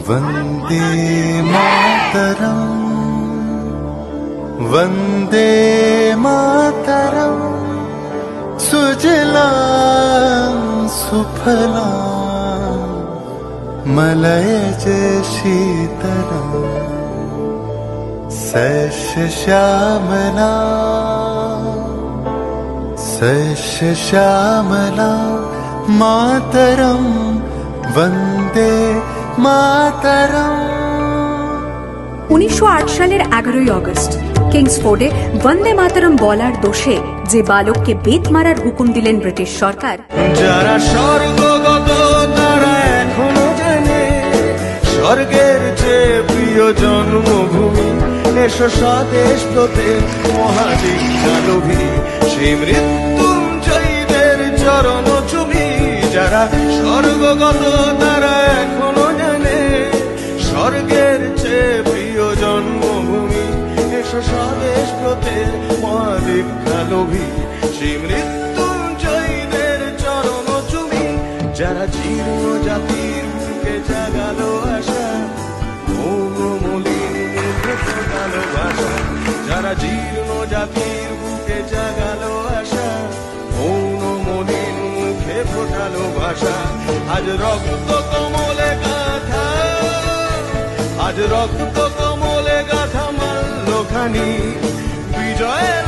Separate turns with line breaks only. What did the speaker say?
वन्दे मातरम् वन्दे मातरम् सुजलां सुफलां मलयज शीतलम् सस्यश्यामला सस्यश्यामला मातरम् वन्दे मातरम्।
1908 সালের 11ই আগস্ট কিংসফোর্ডে বন্দে মাতরম বলার দোষে যে বালককে বেত মারার হুকুম দিলেন ব্রিটিশ সরকার,
যারা স্বর্গগত তারা এখনো জানে স্বর্গের চেয়ে প্রিয় জন্মভূমি। এসো স্বদেশ ব্রতে মহাদীক্ষালোভী সেই মৃত্যুঞ্জয়ীদের চরণ চুমি। যারা স্বর্গগত তারা এখনো জানে স্বর্গের চেয়ে প্রিয় জন্মভূমি। এসো স্বদেশ ব্রতে মহাদীক্ষালোভী সেই মৃত্যুঞ্জয়ীদের চরণ চুমি। যারা জীর্ণ জাতির বুকে জাগালো আশা মৌন মলিন মুখে ফোটালো ভাষা। যারা জীর্ণ জাতির বুকে জাগালো আশা মৌন মলিন মুখে ফোটালো ভাষা। আজ রক্ত কমলে গাথা আজ রক্ত কমলে গাথা মাল্যখানি বিজয়ের